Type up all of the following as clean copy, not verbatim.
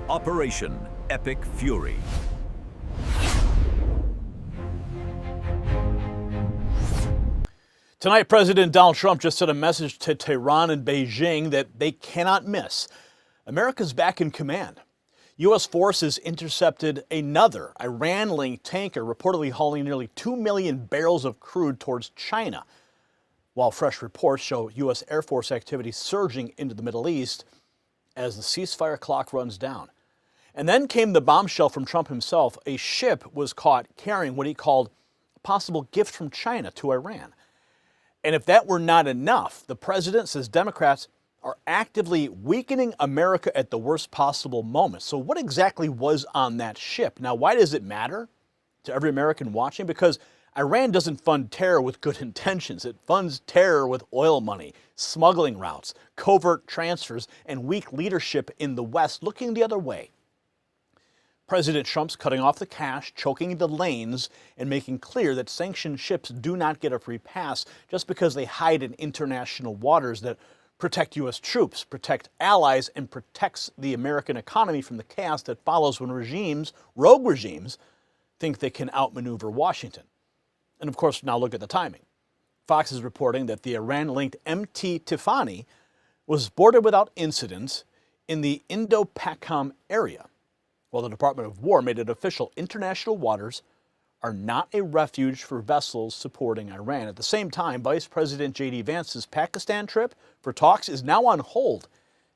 Operation Epic Fury. Tonight, President Donald Trump just sent a message to Tehran and Beijing that they cannot miss. America's back in command. U.S. forces intercepted another Iran-linked tanker reportedly hauling nearly 2 million barrels of crude towards China. While fresh reports show U.S. Air Force activity surging into the Middle East as the ceasefire clock runs down. And then came the bombshell from Trump himself. A ship was caught carrying what he called a possible gift from China to Iran. And if that were not enough, the president says Democrats are actively weakening America at the worst possible moment. So what exactly was on that ship? Now, why does it matter to every American watching? Because Iran doesn't fund terror with good intentions. It funds terror with oil money, smuggling routes, covert transfers, and weak leadership in the West looking the other way. President Trump's cutting off the cash, choking the lanes, and making clear that sanctioned ships do not get a free pass just because they hide in international waters that protect U.S. troops, protect allies, and protects the American economy from the chaos that follows when regimes, rogue regimes, think they can outmaneuver Washington. And of course, now look at the timing. Fox is reporting that the Iran-linked MT Tifani was boarded without incident in the Indo-Pak area. While the Department of War made it official, international waters are not a refuge for vessels supporting Iran. At the same time, Vice President J.D. Vance's Pakistan trip for talks is now on hold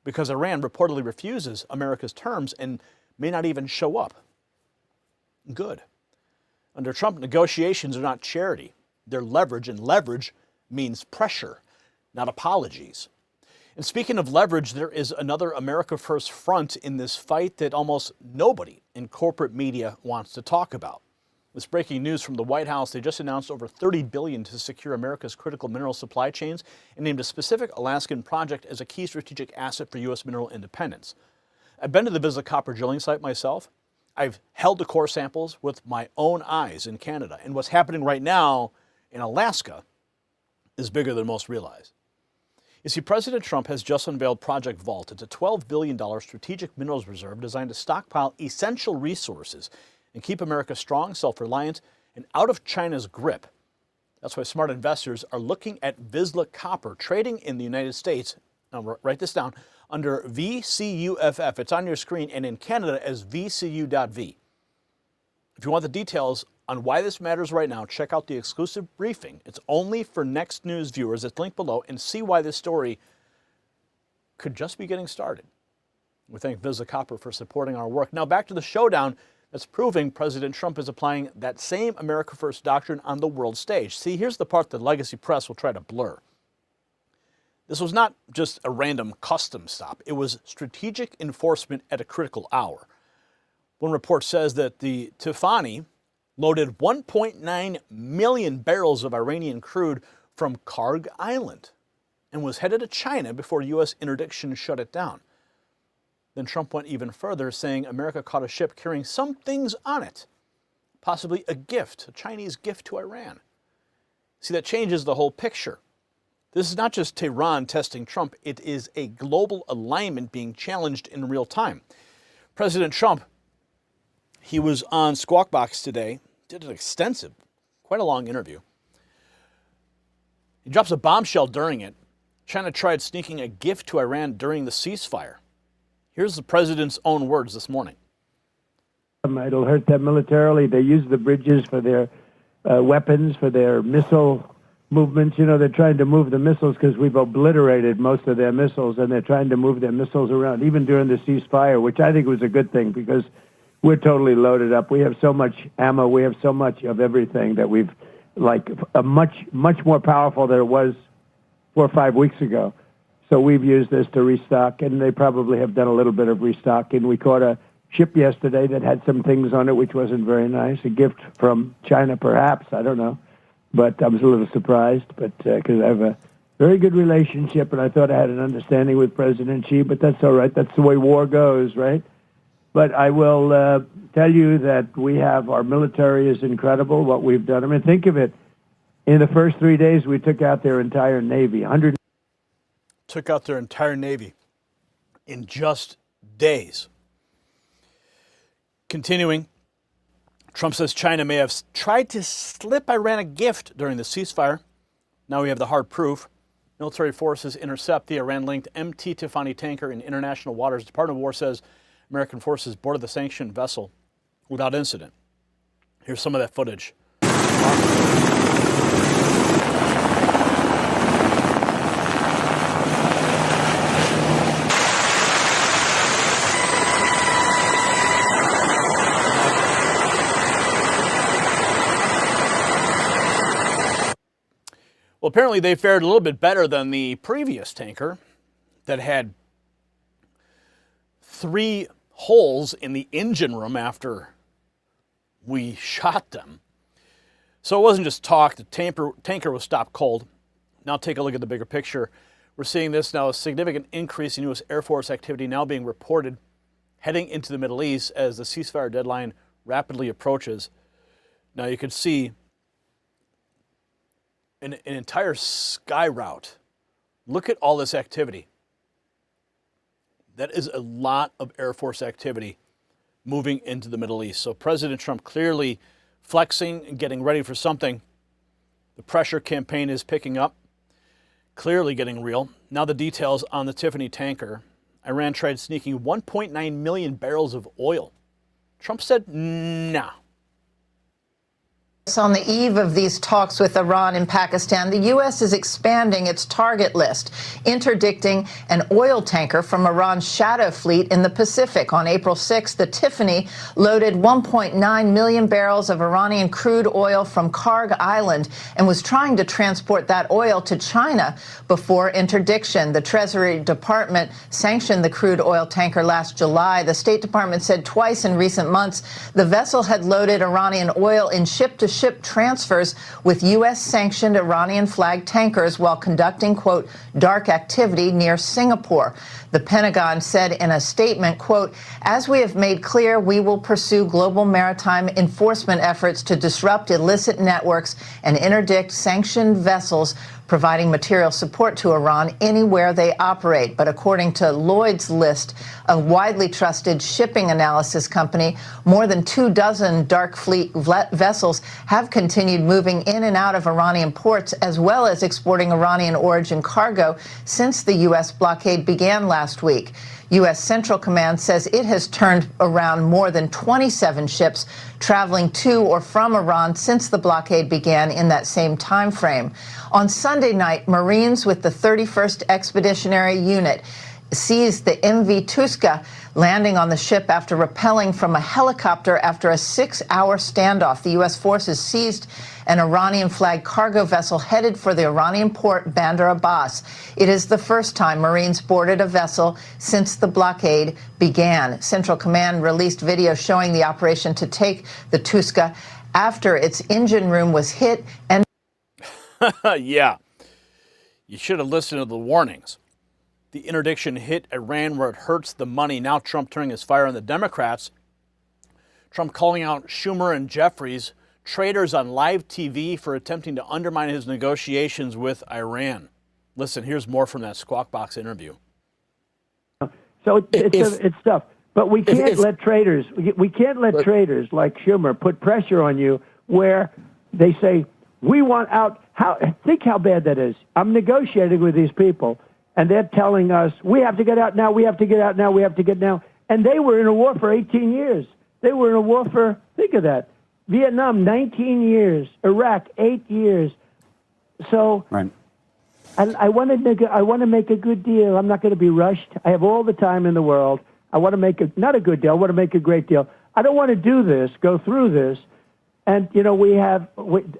because Iran reportedly refuses America's terms and may not even show up. Good. Under Trump, negotiations are not charity. They're leverage, and leverage means pressure, not apologies. And speaking of leverage, there is another America First front in this fight that almost nobody in corporate media wants to talk about. This breaking news from the White House: they just announced over $30 billion to secure America's critical mineral supply chains and named a specific Alaskan project as a key strategic asset for U.S. mineral independence. I've been to the Vizsla copper drilling site myself. I've held the core samples with my own eyes in Canada. And what's happening right now in Alaska is bigger than most realize. You see, President Trump has just unveiled Project Vault. It's a $12 billion strategic minerals reserve designed to stockpile essential resources and keep America strong, self-reliant, and out of China's grip. That's why smart investors are looking at Vizsla copper trading in the United States. Now, write this down, under VCUFF. It's on your screen, and in Canada as VCU.V. If you want the details on why this matters right now, check out the exclusive briefing. It's only for Next News viewers. It's linked below, and see why this story could just be getting started. We thank Vizsla Copper for supporting our work. Now back to the showdown that's proving President Trump is applying that same America First doctrine on the world stage. See, here's the part the legacy press will try to blur. This was not just a random customs stop. It was strategic enforcement at a critical hour. One report says that the Tifani loaded 1.9 million barrels of Iranian crude from Kharg Island and was headed to China before U.S. interdiction shut it down. Then Trump went even further, saying America caught a ship carrying some things on it, possibly a gift, a Chinese gift to Iran. See, that changes the whole picture. This is not just Tehran testing Trump. It is a global alignment being challenged in real time. President Trump, he was on Squawk Box today, did an extensive, quite a long interview. He drops a bombshell during it. China tried sneaking a gift to Iran during the ceasefire. Here's the president's own words this morning. It'll hurt them militarily. They use the bridges for their weapons, for their missile movements. You know, they're trying to move the missiles because we've obliterated most of their missiles, and they're trying to move their missiles around, even during the ceasefire, which I think was a good thing because we're totally loaded up. We have so much ammo. We have so much of everything that we've, like, a much more powerful than it was 4 or 5 weeks ago. So we've used this to restock, and they probably have done a little bit of restocking. We caught a ship yesterday that had some things on it, which wasn't very nice. A gift from China, perhaps. I don't know. But I was a little surprised, but because I have a very good relationship, and I thought I had an understanding with President Xi, but that's all right. That's the way war goes, right? But I will tell you that we have, our military is incredible, what we've done. I mean, think of it. In the first 3 days, we took out their entire Navy. Took out their entire Navy in just days. Continuing, Trump says China may have tried to slip Iran a gift during the ceasefire. Now we have the hard proof. Military forces intercept the Iran-linked MT Tifani tanker in international waters. Department of War says American forces boarded the sanctioned vessel without incident. Here's some of that footage. Well, apparently they fared a little bit better than the previous tanker that had 3 holes in the engine room after we shot them. So it wasn't just talk. The tanker was stopped cold. Now take a look at the bigger picture. We're seeing this now, a significant increase in U.S. Air Force activity now being reported heading into the Middle East as the ceasefire deadline rapidly approaches. Now you can see an entire sky route. Look at all this activity. That is a lot of Air Force activity moving into the Middle East. So President Trump clearly flexing and getting ready for something. The pressure campaign is picking up, clearly getting real. Now the details on the Tifani tanker. Iran tried sneaking 1.9 million barrels of oil. Trump said, nah. On the eve of these talks with Iran and Pakistan, the U.S. is expanding its target list, interdicting an oil tanker from Iran's shadow fleet in the Pacific. On April 6th, the Tifani loaded 1.9 million barrels of Iranian crude oil from Kharg Island and was trying to transport that oil to China before interdiction. The Treasury Department sanctioned the crude oil tanker last July. The State Department said twice in recent months the vessel had loaded Iranian oil in ship-to-ship transfers with U.S.-sanctioned Iranian-flagged tankers while conducting, quote, dark activity near Singapore. The Pentagon said in a statement, quote, as we have made clear, we will pursue global maritime enforcement efforts to disrupt illicit networks and interdict sanctioned vessels providing material support to Iran anywhere they operate. But according to Lloyd's List, a widely trusted shipping analysis company, more than 24 dark fleet vessels have continued moving in and out of Iranian ports, as well as exporting Iranian origin cargo since the U.S. blockade began last week. U.S. Central Command says it has turned around more than 27 ships traveling to or from Iran since the blockade began in that same time frame. On Sunday night, Marines with the 31st Expeditionary Unit seized the MV Tuska, landing on the ship after rappelling from a helicopter after a 6-hour standoff. The U.S. forces seized an Iranian-flagged cargo vessel headed for the Iranian port Bandar Abbas. It is the first time Marines boarded a vessel since the blockade began. Central Command released video showing the operation to take the Tuska after its engine room was hit and... Yeah, you should have listened to the warnings. The interdiction hit Iran where it hurts the money. Now Trump turning his fire on the Democrats. Trump calling out Schumer and Jeffries, traitors on live TV for attempting to undermine his negotiations with Iran. Listen, here's more from that Squawk Box interview. So it's tough. But we can't let traitors, we can't let traitors like Schumer put pressure on you where they say, we want out. Think how bad that is. I'm negotiating with these people, and they're telling us, we have to get out now, we have to get out now, we have to get now. And they were in a war for 18 years. They were in a war for, think of that, Vietnam, 19 years, Iraq, 8 years. So right. I want to make a good deal. I'm not going to be rushed. I have all the time in the world. I want to make not a good deal. I want to make a great deal. I don't want to do this, go through this. And, you know,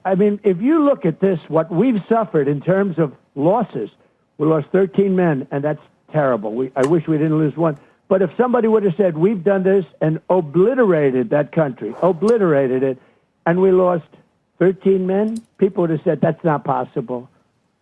I mean, if you look at this, what we've suffered in terms of losses, we lost 13 men, and that's terrible. I wish we didn't lose one. But if somebody would have said, we've done this and obliterated that country, obliterated it, and we lost 13 men, people would have said, that's not possible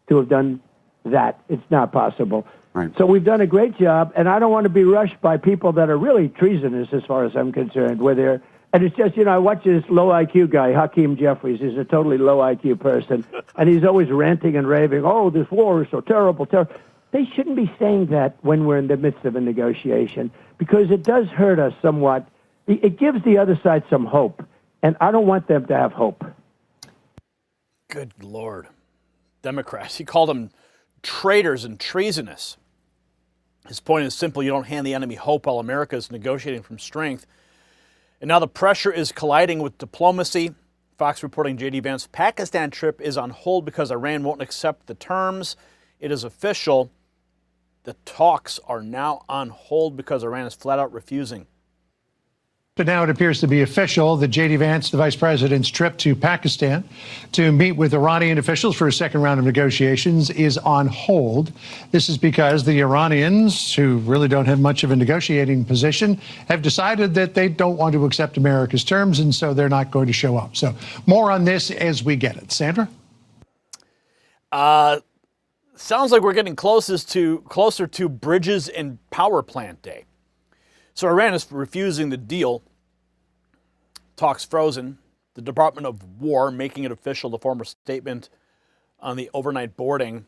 to have done that. It's not possible. Right. So we've done a great job, and I don't want to be rushed by people that are really treasonous as far as I'm concerned, where they're, and it's just, you know, I watch this low IQ guy, Hakeem Jeffries. He's a totally low IQ person, and he's always ranting and raving, oh, this war is so terrible, terrible. They shouldn't be saying that when we're in the midst of a negotiation, because it does hurt us somewhat it gives the other side some hope, and I don't want them to have hope. Good Lord. Democrats, he called them traitors and treasonous. His point is simple: you don't hand the enemy hope while America is negotiating from strength. And now the pressure is colliding with diplomacy. Fox reporting J.D. Vance's Pakistan trip is on hold because Iran won't accept the terms. It is official. The talks are now on hold because Iran is flat out refusing. But now it appears to be official that J.D. Vance, the vice president's trip to Pakistan to meet with Iranian officials for a second round of negotiations is on hold. This is because the Iranians, who really don't have much of a negotiating position, have decided that they don't want to accept America's terms, and so they're not going to show up. So more on this as we get it. Sandra? Sounds like we're getting closer to bridges and power plant day. So Iran is refusing the deal. Talks frozen. The Department of War making it official, the former statement on the overnight boarding.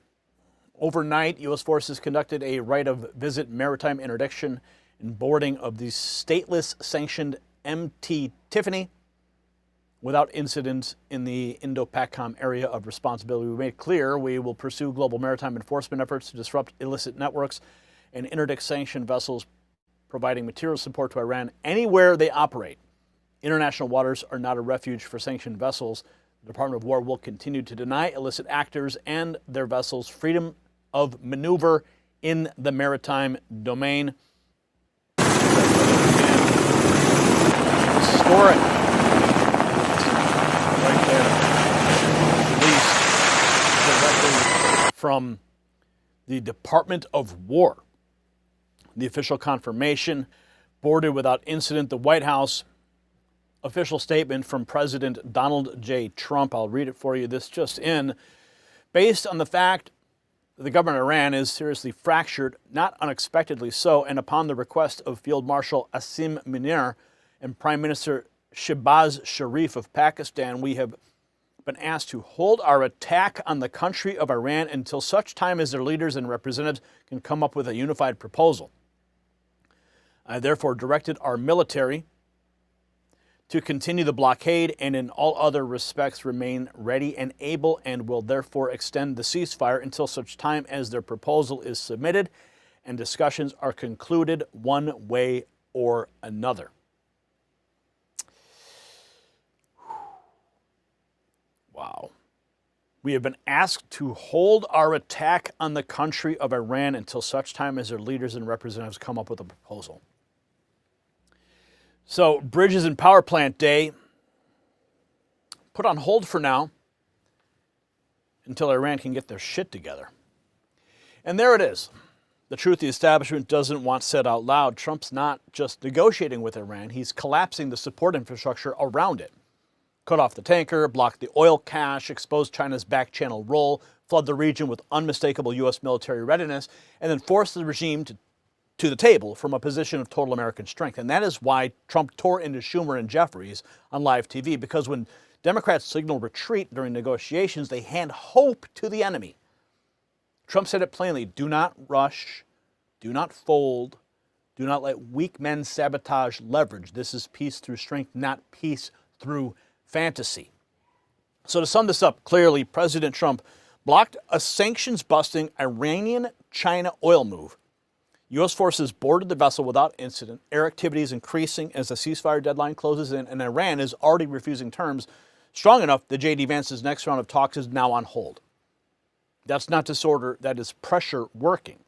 Overnight, U.S. forces conducted a right of visit maritime interdiction and boarding of the stateless sanctioned MT Tifani without incident in the Indo-Pak area of responsibility. We made clear we will pursue global maritime enforcement efforts to disrupt illicit networks and interdict sanctioned vessels providing material support to Iran anywhere they operate. International waters are not a refuge for sanctioned vessels. The Department of War will continue to deny illicit actors and their vessels freedom of maneuver in the maritime domain. Historic. Right there. Released directly from the Department of War. The official confirmation, boarded without incident. The White House official statement from President Donald J. Trump. I'll read it for you. This just in. Based on the fact that the government of Iran is seriously fractured, not unexpectedly so, and upon the request of Field Marshal Asim Munir and Prime Minister Shehbaz Sharif of Pakistan, we have been asked to hold our attack on the country of Iran until such time as their leaders and representatives can come up with a unified proposal. I therefore directed our military to continue the blockade and in all other respects remain ready and able, and will therefore extend the ceasefire until such time as their proposal is submitted and discussions are concluded one way or another. Wow. We have been asked to hold our attack on the country of Iran until such time as their leaders and representatives come up with a proposal. So, Bridges and Power Plant Day put on hold for now until Iran can get their shit together. And there it is. The truth the establishment doesn't want said out loud. Trump's not just negotiating with Iran, he's collapsing the support infrastructure around it. Cut off the tanker, block the oil cache, expose China's back channel role, flood the region with unmistakable U.S. military readiness, and then force the regime to the table from a position of total American strength. And that is why Trump tore into Schumer and Jeffries on live TV, because when Democrats signal retreat during negotiations, they hand hope to the enemy. Trump said it plainly: do not rush, do not fold, do not let weak men sabotage leverage. This is peace through strength, not peace through fantasy. So to sum this up clearly, President Trump blocked a sanctions-busting Iranian-China oil move. U.S. forces boarded the vessel without incident. Air activity is increasing as the ceasefire deadline closes in, and Iran is already refusing terms strong enough that J.D. Vance's next round of talks is now on hold. That's not disorder, that is pressure working.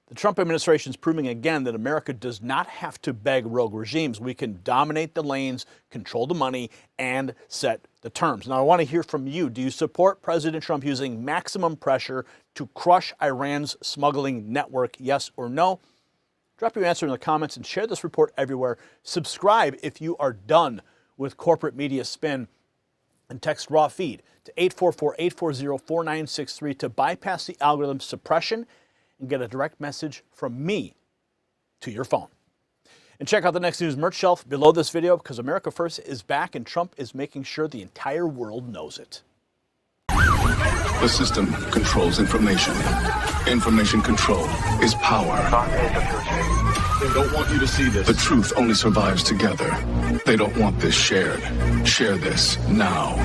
The Trump administration is proving again that America does not have to beg rogue regimes. We can dominate the lanes, control the money, and set the terms. Now, I want to hear from you. Do you support President Trump using maximum pressure to crush Iran's smuggling network, yes or no? Drop your answer in the comments and share this report everywhere. Subscribe if you are done with corporate media spin, and text raw feed to 844-840-4963 to bypass the algorithm suppression and get a direct message from me to your phone. And check out the Next News merch shelf below this video, because America First is back and Trump is making sure the entire world knows it. The system controls information. Information control is power. They don't want you to see this. The truth only survives together. They don't want this shared. Share this now.